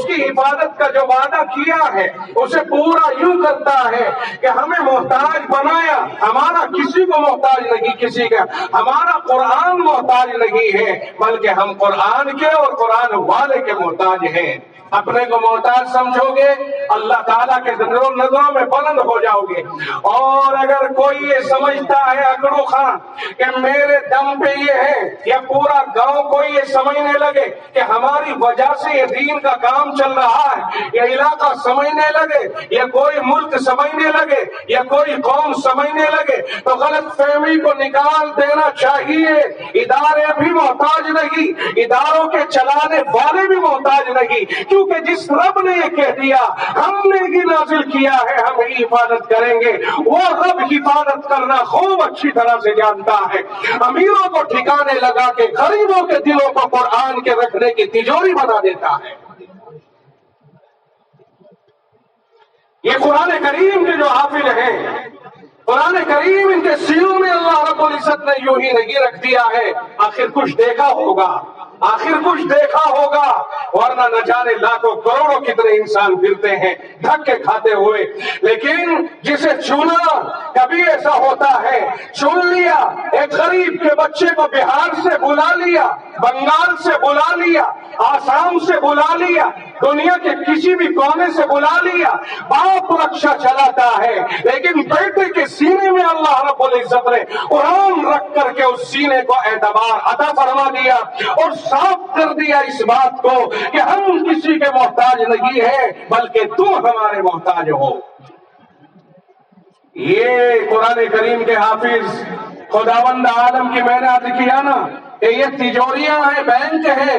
اس کی حفاظت کا جو وعدہ کیا ہے اسے پورا یوں کرتا ہے کہ ہمیں محتاج بنایا، ہمارا کسی کو محتاج نہیں، کسی کا ہمارا قرآن محتاج نہیں ہے، بلکہ ہم قرآن کے اور قرآن والے کے محتاج ہیں۔ اپنے کو محتاج سمجھو گے اللہ تعالیٰ کے نظروں میں بلند ہو جاؤ گے۔ اور اگر کوئی یہ سمجھتا ہے اکڑو خان کہ میرے دم پہ یہ ہے، یا پورا گاؤں کوئی یہ سمجھنے لگے کہ ہماری وجہ سے یہ دین کا کام چل رہا ہے، یا علاقہ سمجھنے لگے، یا کوئی ملک سمجھنے لگے، یا کوئی قوم سمجھنے لگے، تو غلط فہمی کو نکال دینا چاہیے۔ ادارے بھی محتاج نہیں، اداروں کے چلانے والے بھی محتاج نہیں، کیونکہ جس رب نے یہ کہہ دیا ہم نے ہی نازل کیا ہے، ہم ہی حفاظت کریں گے، وہ رب حفاظت کرنا خوب اچھی طرح سے جانتا ہے۔ امیروں کو ٹھکانے لگا کے غریبوں کے دلوں کو قرآن کے رکھنے کی تجوری بنا دیتا ہے۔ یہ قرآن کریم کے جو حافظ ہیں، قرآن کریم ان کے سینوں میں اللہ رب العزت نے یوں ہی نہیں رکھ دیا ہے، آخر کچھ دیکھا ہوگا، آخر کچھ دیکھا ہوگا، ورنہ نہ جانے لاکھوں کروڑوں کتنے انسان پھرتے ہیں دھکے کھاتے ہوئے۔ لیکن جسے چنا، کبھی ایسا ہوتا ہے چن لیا، ایک غریب کے بچے کو بہار سے بلا لیا، بنگال سے بلا لیا، آسام سے بلا لیا، دنیا کے کسی بھی کونے سے بلا لیا، باپ رکشا چلاتا ہے، لیکن بیٹے کے سینے میں اللہ رب العزت نے قرآن رکھ کر کے اس سینے کو اعتبار عطا فرما دیا اور صاف کر دیا اس بات کو کہ ہم کسی کے محتاج نہیں ہیں، بلکہ تم ہمارے محتاج ہو۔ یہ قرآن کریم کے حافظ خداوند عالم کی میں نے عرض کیا نا کہ یہ تجوریاں ہیں، بینک ہیں،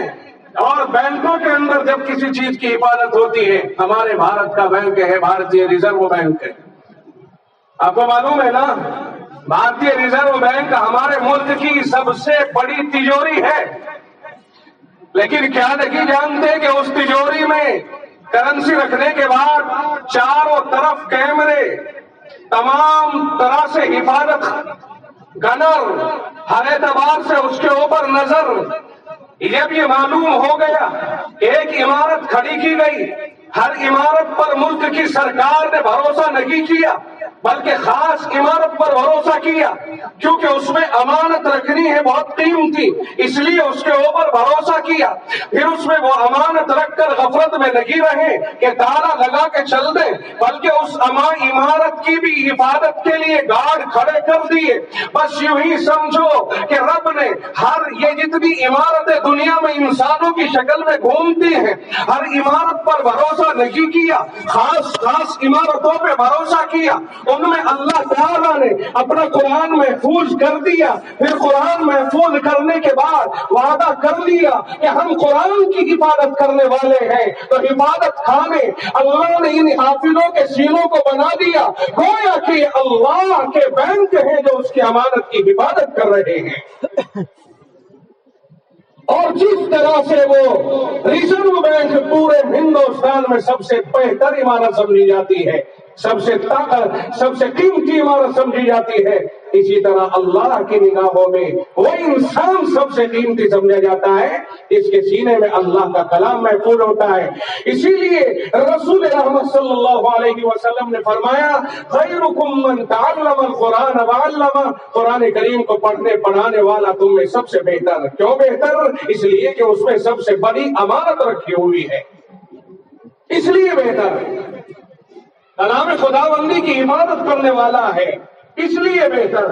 اور بینکوں کے اندر جب کسی چیز کی حفاظت ہوتی ہے، ہمارے بھارت کا بینک ہے، بھارتیہ ریزرو بینک ہے، آپ کو معلوم ہے نا، بھارتیہ ریزرو بینک ہمارے ملک کی سب سے بڑی تجوری ہے، لیکن کیا نہیں جانتے کہ اس تجوری میں کرنسی رکھنے کے بعد چاروں طرف کیمرے، تمام طرح سے حفاظت، گنر، ہر اعتبار سے اس کے اوپر نظر۔ جب یہ معلوم ہو گیا، ایک عمارت کھڑی کی گئی، ہر عمارت پر ملک کی سرکار نے بھروسہ نہیں کیا، بلکہ خاص عمارت پر بھروسہ کیا، کیونکہ اس میں امانت رکھنی ہے بہت قیمتی، اس لیے اس کے اوپر بھروسہ کیا۔ پھر اس میں وہ امانت رکھ کر غفلت میں نہیں رہے کہ تالا لگا کے چل دیں، بلکہ اس عمارت کی بھی حفاظت کے لیے گارڈ کھڑے کر دیے۔ بس یوں ہی سمجھو کہ رب نے یہ جتنی عمارتیں دنیا میں انسانوں کی شکل میں گھومتی ہیں، ہر عمارت پر بھروسہ نہیں کیا، خاص عمارتوں پہ بھروسہ کیا، ان میں اللہ تعالیٰ نے اپنا قرآن محفوظ کر دیا۔ پھر قرآن محفوظ کرنے کے بعد وعدہ کر لیا کہ ہم قرآن کی حفاظت کرنے والے ہیں، تو حفاظت خانے اللہ نے ان حافظوں کے سینوں کو بنا دیا، گویا کہ اللہ کے بینک ہیں جو اس کی امانت کی حفاظت کر رہے ہیں۔ اور جس طرح سے وہ ریزرو بینک پورے ہندوستان میں سب سے بہتر عمارت سمجھی جاتی ہے، سب سے قیمتی عمارت سمجھی جاتی ہے، اسی طرح اللہ کی نگاہوں میں وہ انسان سب سے قیمتی سمجھا جاتا ہے جس کے سینے میں اللہ کا کلام محفوظ ہوتا ہے۔ اسی لیے رسول رحمت صلی اللہ علیہ وسلم نے فرمایا، خیرکم من تعلم القرآن وعلمہ، قرآن کریم کو پڑھنے پڑھانے والا تم میں سب سے بہتر۔ کیوں بہتر؟ اس لیے کہ اس میں سب سے بڑی امانت رکھی ہوئی ہے، اس لیے بہتر۔ کلام خداوندی کی حفاظت کرنے والا ہے، اس لیے بہتر۔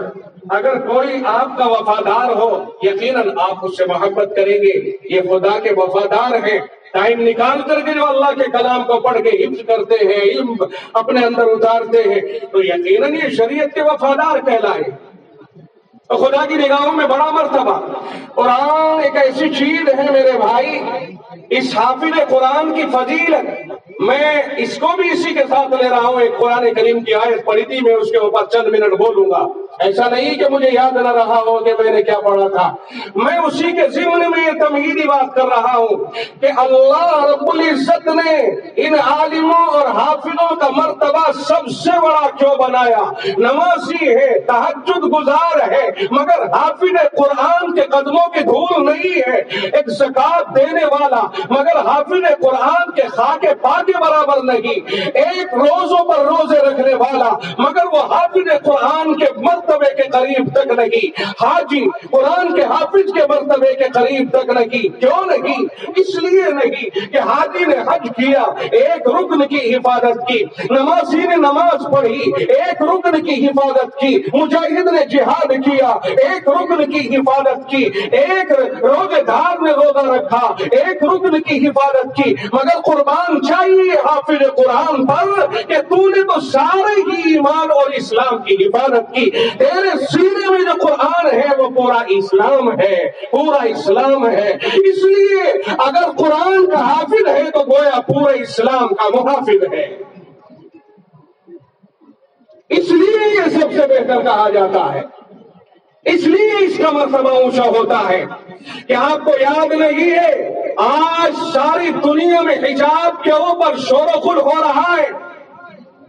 اگر کوئی آپ کا وفادار ہو، یقیناً آپ اس سے محبت کریں گے، یہ خدا کے وفادار ہیں، ٹائم نکال کر کے جو اللہ کے کلام کو پڑھ کے حفظ کرتے ہیں، علم اپنے اندر اتارتے ہیں، تو یقیناً یہ شریعت کے وفادار کہلائے۔ تو خدا کی نگاہوں میں بڑا مرتبہ۔ قرآن ایک ایسی چیز ہے میرے بھائی، اس حافظ قرآن کی فضیلت میں اس کو بھی اسی کے ساتھ لے رہا ہوں۔ ایک قرآن کریم کی آیت پڑھی تھی، میں اس کے اوپر چند منٹ بولوں گا، ایسا نہیں کہ مجھے یاد نہ رہا ہو کہ میں نے کیا پڑھا تھا، میں اسی کے ضمن میں یہ تمہیدی بات کر رہا ہوں کہ اللہ رب العزت نے ان عالموں اور حافظوں کا مرتبہ سب سے بڑا کیوں بنایا؟ نمازی ہے، تہجد گزار ہے، مگر حافظ قرآن کے قدموں کی دھول نہیں ہے۔ ایک زکات دینے والا مگر حافظ قرآن کے خاک پا کے برابر نہیں۔ ایک روزوں پر روزے رکھنے والا مگر وہ حافظ قرآن کے مرتبے کے قریب تک نہیں، حاجی قرآن کے حافظ کے مرتبے کے قریب تک نہیں۔ کیوں نہیں؟ اس لیے نہیں کہ حاجی نے حج کیا، ایک رکن کی حفاظت کی، نمازی نے نماز پڑھی، ایک رکن کی حفاظت کی، مجاہد نے جہاد کیا، ایک رکن کی حفاظت کی، ایک روزے دار نے روزہ رکھا، ایک رکن کی حفاظت کی، مگر قربان چاہیے حافظ قرآن پر کہ تو نے تو سارے ہی ایمان اور اسلام کی حفاظت کی۔ تیرے سینے میں جو قرآن ہے وہ پورا اسلام ہے، پورا اسلام ہے۔ اس لیے اگر قرآن کا حافظ ہے تو گویا پورے اسلام کا محافظ ہے۔ اس لیے یہ سب سے بہتر کہا جاتا ہے، اس لیے اس کا مرتبہ اونچا ہوتا ہے کہ آپ کو یاد نہیں ہے آج ساری دنیا میں حجاب کے اوپر شور و غل ہو رہا ہے،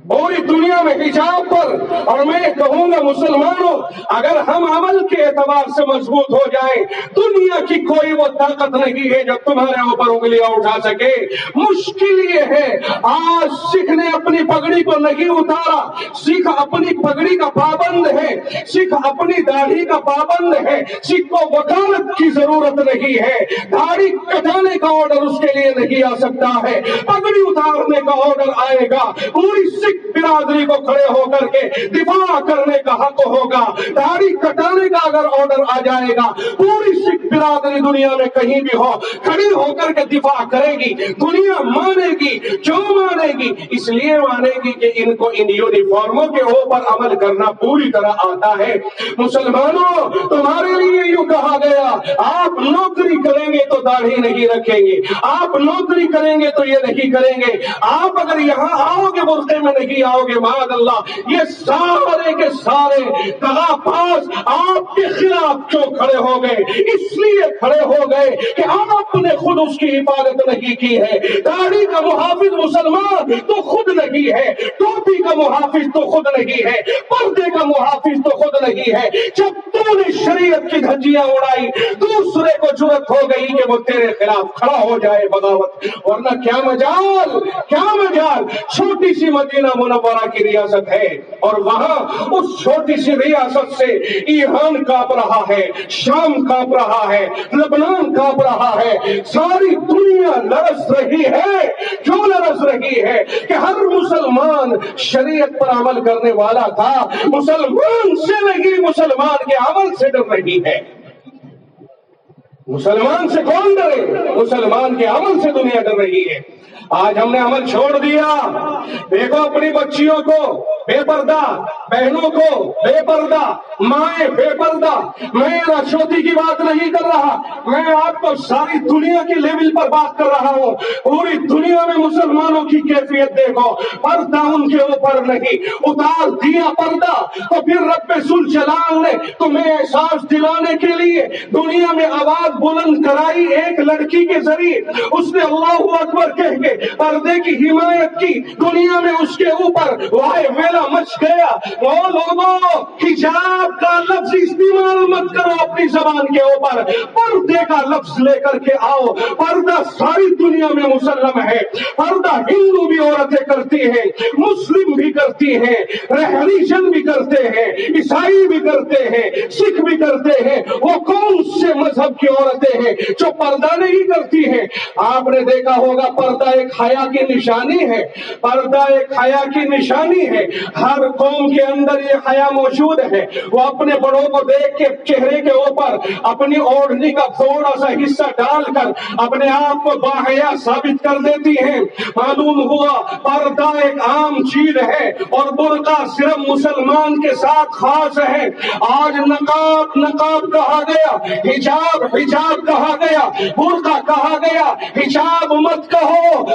پوری دنیا میں حجاب پر۔ اور میں کہوں گا مسلمانوں، اگر ہم عمل کے اعتبار سے مضبوط ہو جائیں، دنیا کی کوئی وہ طاقت نہیں ہے جو تمہارے اوپر انگلیاں اٹھا سکے۔ مشکل یہ ہے آج سکھ نے اپنی پگڑی کو نہیں اتارا، سکھ اپنی پگڑی کا پابند ہے، سکھ اپنی داڑھی کا پابند ہے، سکھ کو وکالت کی ضرورت نہیں ہے، داڑھی کٹانے کا آرڈر اس کے لیے نہیں آ سکتا ہے، پگڑی اتارنے کا آرڈر آئے گا، پوری سکھ برادری کو کھڑے ہو کر کے دفاع کرنے کا حق ہوگا۔ داڑھی کٹانے کا اگر آرڈر آ جائے گا، پوری سکھ برادری دنیا میں کہیں بھی ہو کھڑی ہو کر کے دفاع کرے گی۔ دنیا مانے گی، کیوں مانے گی؟ اس لیے مانے گی کہ ان کو ان یونیفارموں کے اوپر عمل کرنا پوری طرح آتا ہے۔ مسلمانوں، تمہارے لیے یوں کہا گیا آپ نوکری کریں گے تو داڑھی نہیں رکھیں گے، آپ نوکری کریں گے تو یہ نہیں کریں گے، آپ اگر یہاں آؤ گے برقعے میں نہیں آؤ گے، معاذ اللہ۔ یہ سارے کے سارے تغافاز آپ کے خلاف کیوں کھڑے ہو گئے؟ اس لیے کھڑے ہو گئے کہ آپ نے خود اس کی حفاظت نہیں کی ہے۔ داڑھی کا محافظ مسلمان تو خود نہیں ہے، ٹوپی کا محافظ تو خود نہیں ہے، پردے کا محافظ تو خود نہیں ہے۔ جب تو نے شریعت کی دھجیاں اڑائی، دوسرے کو جرأت ہو گئی کہ وہ تیرے خلاف کھڑا ہو جائے بغاوت۔ ورنہ کیا مجال، کیا مجال؟ چھوٹی سی مدینہ منورہ کی ریاست ہے اور وہاں اس چھوٹی سی ریاست سے ایران کانپ رہا ہے، شام کانپ رہا ہے، لبنان کانپ رہا ہے، ساری دنیا لرز رہی ہے۔ کیوں لرز رہی ہے؟ کہ ہر مسلمان شریعت پر عمل کرنے والا تھا، مسلمان سے نہیں، مسلمان کے عمل سے ڈر رہی ہے۔ مسلمان سے کون ڈرے؟ مسلمان کے عمل سے دنیا ڈر رہی ہے۔ آج ہم نے عمل چھوڑ دیا۔ دیکھو اپنی بچیوں کو بے پردہ، بہنوں کو بے پردہ، مائیں بے پردہ۔ میں راشوتی کی بات نہیں کر رہا، میں آپ کو ساری دنیا کی لیول پر بات کر رہا ہوں۔ پوری دنیا میں مسلمانوں کی کیفیت دیکھو، پردہ ان کے اوپر نہیں، اتار دیا پردہ تو پھر رب ذوالجلال نے تمہیں احساس دلانے کے لیے دنیا میں آواز بلند کرائی ایک لڑکی کے ذریعے۔ اس نے اللہ اکبر کہہ کے پردے کی حمایت کی، دنیا میں اس کے اوپر وائے ویلا مچ گیا۔ وہ لوگوں، حجاب کا لفظ استعمال مت کرو اپنی زبان کے اوپر، پردے کا لفظ لے کر کے آؤ۔ پردہ ساری دنیا میں مسلم ہے، پردہ ہندو بھی عورتیں کرتی ہیں، مسلم بھی کرتی ہیں، ریلیجن بھی کرتے ہیں، عیسائی بھی کرتے ہیں، سکھ بھی کرتے ہیں۔ وہ کون سے مذہب کی عورتیں ہیں جو پردہ نہیں کرتی ہیں؟ آپ نے دیکھا ہوگا پردہ ایک حیا کی نشانی ہے، پردہ ایک حیا کی نشانی ہے۔ ہر قوم کے اندر یہ حیا موجود ہے، وہ اپنے بڑوں کو دیکھ کے چہرے کے اوپر اپنی اوڑھنی کا تھوڑا سا حصہ ڈال کر اپنے آپ کو باحیا ثابت کر دیتی ہیں۔ معلوم ہوا پردہ ایک عام چیز ہے اور برقع صرف مسلمان کے ساتھ خاص ہے۔ آج نقاب نقاب کہا گیا، حجاب حجاب کہا گیا، برقع کہا گیا، حجاب مت کہو،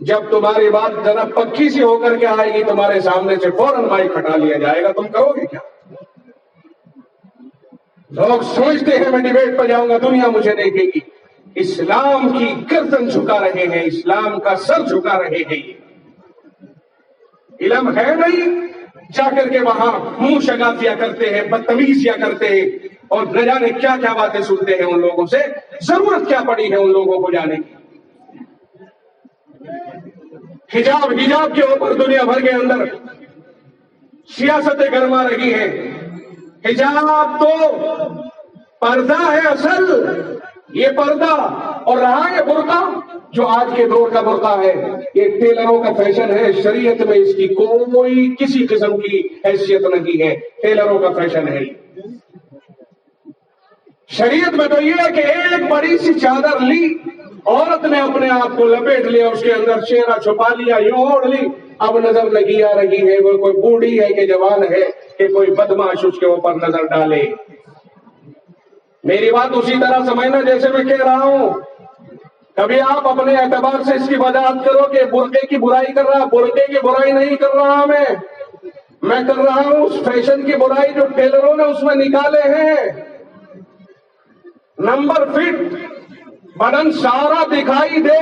جب تمہاری بات ذرا پکی سی ہو کر کے آئے گی تمہارے سامنے سے فوراً مائک ہٹا لیا جائے گا، تم کرو گے کیا؟ لوگ سوچتے ہیں میں ڈیبیٹ پہ جاؤں گا دنیا مجھے دیکھے گی، اسلام کی گردن جھکا رہے ہیں، اسلام کا سر جھکا رہے ہیں۔ علم ہے نہیں، جا کر کے وہاں منہ شگافیاں کرتے ہیں، بدتمیزیاں کرتے ہیں، اور نہ جانے کیا کیا باتیں سنتے ہیں ان لوگوں سے۔ ضرورت کیا پڑی ہے ان لوگوں کو جانے کی؟ حجاب کے اوپر دنیا بھر کے اندر سیاستیں گرما رہی ہیں۔ حجاب تو پردہ ہے اصل، یہ پردہ، اور رہا یہ برقع جو آج کے دور کا برقع ہے، یہ ٹیلروں کا فیشن ہے، شریعت میں اس کی کوئی کسی قسم کی حیثیت نہیں ہے، ٹیلروں کا فیشن ہے۔ شریعت میں تو یہ ہے کہ ایک بڑی سی چادر لی، عورت نے اپنے آپ کو لپیٹ لیا، اس کے اندر چہرہ چھپا لیا، یوں اوڑھ لی، اب نظر لگی آ رہی ہے وہ کوئی بوڑھی ہے کہ جوان ہے کہ کوئی بدمعاش اس کے اوپر نظر ڈالے۔ میری بات اسی طرح سمجھنا جیسے میں کہہ رہا ہوں۔ کبھی آپ اپنے اعتبار سے اس کی وضاحت کرو کہ برقعے کی برائی کر رہا، برقعے کی برائی نہیں کر رہا میں کر رہا ہوں اس فیشن کی برائی جو ٹیلروں نے اس میں نکالے ہیں۔ نمبر فٹ، بدن سارا دکھائی دے،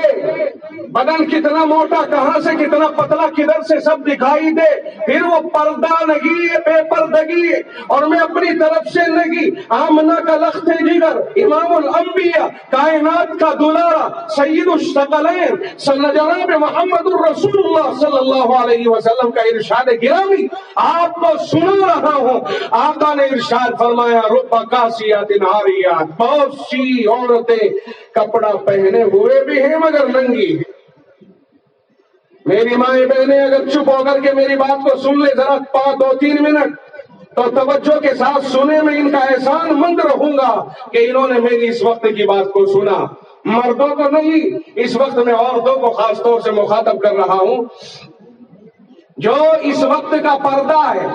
بدن کتنا موٹا کہاں سے کتنا پتلا کدھر سے سب دکھائی دے، پھر وہ پردہ نہیں ہے، بے پردگی ہے۔ اور میں اپنی طرف سے نہیں، آمنہ کا لخت جگر، امام الانبیاء، کائنات کا دلارا، سید الثقلین جناب محمد الرسول اللہ صلی اللہ علیہ وسلم کا ارشاد گرامی آپ کو سنا رہا ہوں۔ آقا نے ارشاد فرمایا، رب کاسیات عاریات، بہت سی عورتیں کپڑا پہنے ہوئے بھی ہیں مگر ننگی ہیں۔ میری مائیں بہنیں اگر چپ ہو کر کے میری بات کو سن لے ذرا 2-3 منٹ تو توجہ کے ساتھ سنے، میں ان کا احسان مند رہوں گا کہ انہوں نے میری اس وقت کی بات کو سنا۔ مردوں کو نہیں، اس وقت میں عورتوں کو خاص طور سے مخاطب کر رہا ہوں۔ جو اس وقت کا پردہ ہے،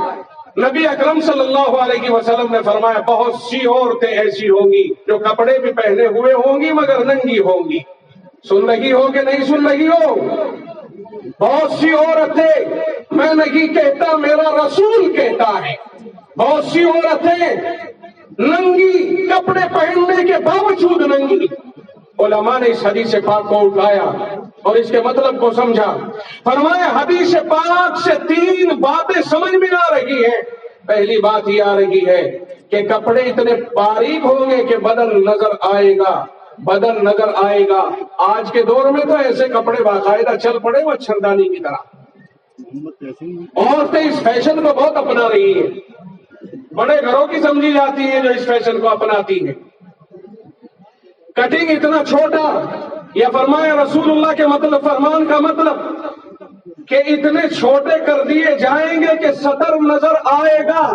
نبی اکرم صلی اللہ علیہ وسلم نے فرمایا بہت سی عورتیں ایسی ہوں گی جو کپڑے بھی پہنے ہوئے ہوں گی مگر ننگی ہوں گی۔ سن رہی ہو کہ نہیں سن رہی ہو؟ بہت سی عورتیں، میں نہیں کہتا، میرا رسول کہتا ہے، بہت سی عورتیں ننگی، کپڑے پہننے کے باوجود ننگی۔ علماء نے اس حدیث پاک کو اٹھایا اور اس کے مطلب کو سمجھا۔ فرمایا حدیث پاک سے 3 باتیں سمجھ میں آ رہی ہیں۔ پہلی بات یہ آ رہی ہے کہ کپڑے اتنے باریک ہوں گے کہ بدن نظر آئے گا، بدن نظر آئے گا۔ آج کے دور میں تو ایسے کپڑے باقاعدہ چل پڑے مچھردانی کی طرح۔ عورتیں اس فیشن کو بہت اپنا رہی ہیں، بڑے گھروں کی سمجھی جاتی ہیں جو اس فیشن کو اپناتی ہیں۔ کٹنگ اتنا چھوٹا، یا فرمایا رسول اللہ کے مطلب، فرمان کا مطلب کہ اتنے چھوٹے کر دیے جائیں گے کہ سطر نظر آئے گا۔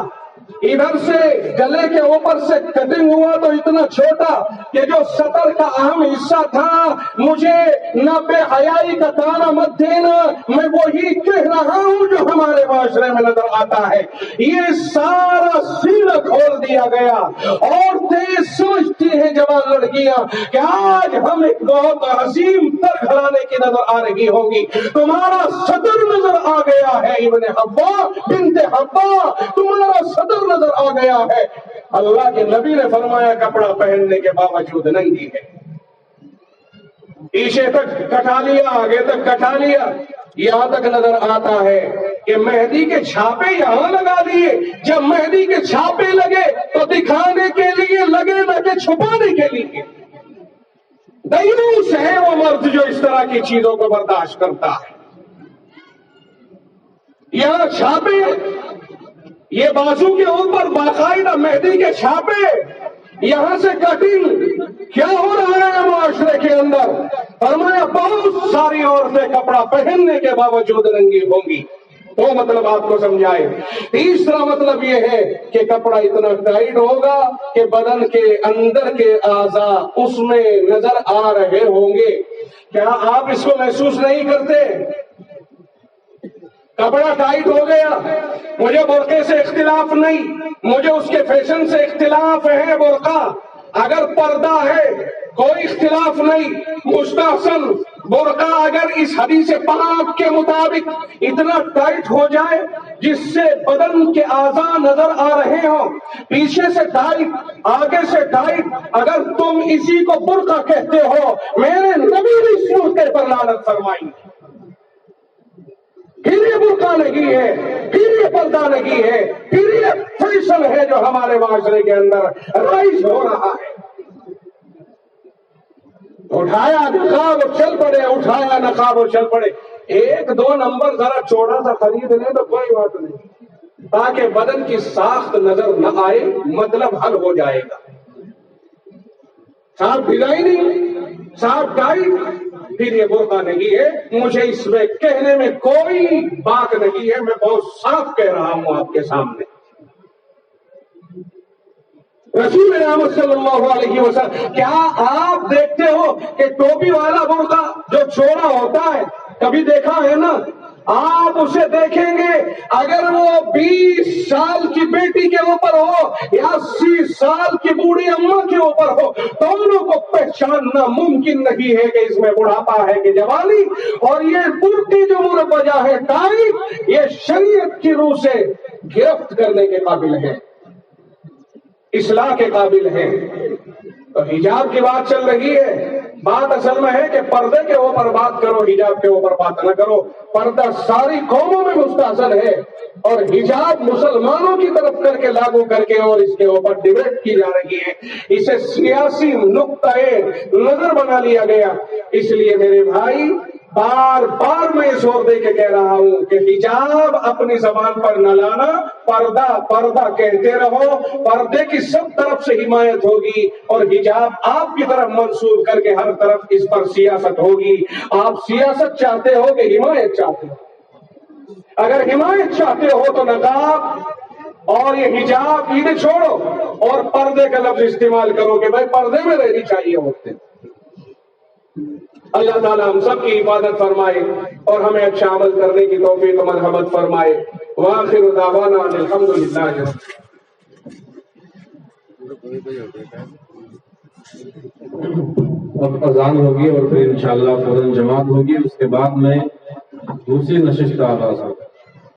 ادھر سے گلے کے اوپر سے کٹنگ ہوا تو اتنا چھوٹا کہ جو سطر کا اہم حصہ تھا، مجھے نہ بے حیائی کا تانا مت دینا، میں وہی کہہ رہا ہوں جو ہمارے معاشرے میں نظر آتا ہے۔ یہ سارا سینہ کھول دیا گیا۔ عورتیں سوچتی ہیں جوان لڑکیاں کہ آج ہم ایک بہت عظیم تر گھرانے کی نظر آ رہی ہوگی، تمہارا صدر نظر آ گیا ہے ابن حبا بنت حبا، تمہارا صدر نظر آ گیا ہے۔ اللہ کے نبی نے فرمایا کپڑا پہننے کے باوجود ننگی ہے۔ پیچھے تک کٹا لیا، آگے تک کٹا لیا، یہاں تک نظر آتا ہے کہ مہندی کے چھاپے یہاں لگا دیے۔ جب مہندی کے چھاپے لگے تو دکھانے کے لیے لگے نہ کہ چھپانے کے لیے۔ دیوس ہے وہ مرد جو اس طرح کی چیزوں کو برداشت کرتا ہے۔ یہاں چھاپے، یہ بازو کے اوپر باقاعدہ مہندی کے چھاپے، یہاں سے کٹنگ، کیا ہو رہا ہے معاشرے کے اندر؟ فرمایا بہت ساری عورتیں کپڑا پہننے کے باوجود ننگی ہوں گی۔ وہ مطلب آپ کو سمجھائے۔ تیسرا مطلب یہ ہے کہ کپڑا اتنا ٹائٹ ہوگا کہ بدن کے اندر کے اعضاء اس میں نظر آ رہے ہوں گے۔ کیا آپ اس کو محسوس نہیں کرتے؟ کپڑا ٹائٹ ہو گیا، مجھے برقعے سے اختلاف نہیں، مجھے اس کے فیشن سے اختلاف ہے۔ برقع اگر پردہ ہے کوئی اختلاف نہیں، مستحسن برقع اگر اس حدیث پاک کے مطابق اتنا ٹائٹ ہو جائے جس سے بدن کے اعضاء نظر آ رہے ہوں، پیچھے سے ٹائٹ آگے سے ٹائٹ، اگر تم اسی کو برقع کہتے ہو، میرے نبی نے اس برقعے پر لعنت فرمائی۔ پھر یہ برقع نہیں ہے، پھر یہ پردہ نہیں ہے، پھر یہ فیشن ہے جو ہمارے معاشرے کے اندر رائج ہو رہا ہے۔ اٹھایا نقاب اور چل پڑے، اٹھایا نقاب اور چل پڑے۔ ایک دو نمبر ذرا چوڑا سا خرید لیں تو کوئی بات نہیں، تاکہ بدن کی ساخت نظر نہ آئے، مطلب حل ہو جائے گا۔ صاحب ڈیزائننگ، صاحب ٹائٹ، پھر یہ برقع نہیں ہے۔ مجھے اس میں کہنے میں کوئی بات نہیں ہے، میں بہت صاف کہہ رہا ہوں آپ کے سامنے۔ رسول رحمت صلی اللہ علیہ وسلم، کیا آپ دیکھتے ہو کہ ٹوپی والا برقع جو چوڑا ہوتا ہے، کبھی دیکھا ہے نا؟ آپ اسے دیکھیں گے، اگر وہ 20 سال کی بیٹی کے اوپر ہو یا 80 سال کی بوڑھی اماں کے اوپر ہو، دونوں کو پہچاننا ممکن نہیں ہے کہ اس میں بڑھاپا ہے کہ جوانی۔ اور یہ برقع جو مربجہ ہے، ٹائٹ، یہ شریعت کی روح سے گرفت کرنے کے قابل ہے، اصلاح کے قابل ہیں۔ تو حجاب کی بات چل رہی ہے، بات اصل میں ہے کہ پردے کے اوپر بات کرو، حجاب کے اوپر بات نہ کرو۔ پردہ ساری قوموں میں مستحسن ہے، اور حجاب مسلمانوں کی طرف کر کے لاگو کر کے اور اس کے اوپر ڈیبیٹ کی جا رہی ہے، اسے سیاسی نقطۂ نظر بنا لیا گیا۔ اس لیے میرے بھائی، بار بار میں زور دے کے کہہ رہا ہوں کہ حجاب اپنی زبان پر نہ لانا، پردہ پردہ کہتے رہو، پردے کی سب طرف سے حمایت ہوگی، اور حجاب آپ کی طرف منسوب کر کے ہر طرف اس پر سیاست ہوگی۔ آپ سیاست چاہتے ہو کہ حمایت چاہتے ہو؟ اگر حمایت چاہتے ہو تو نقاب اور یہ حجاب انہیں چھوڑو اور پردے کا لفظ استعمال کرو کہ بھائی پردے میں رہنی چاہیے ہوتے۔ اللہ تعالیٰ ہم سب کی حفاظت فرمائے اور ہمیں اچھا عمل کرنے کی توفیق و مرحمت فرمائے۔ وآخر دعوانا ان الحمدللہ۔ اب اذان ہوگی اور پھر انشاءاللہ فوراً جماعت ہوگی، اس کے بعد میں دوسری نشست کا آغاز ہوگا۔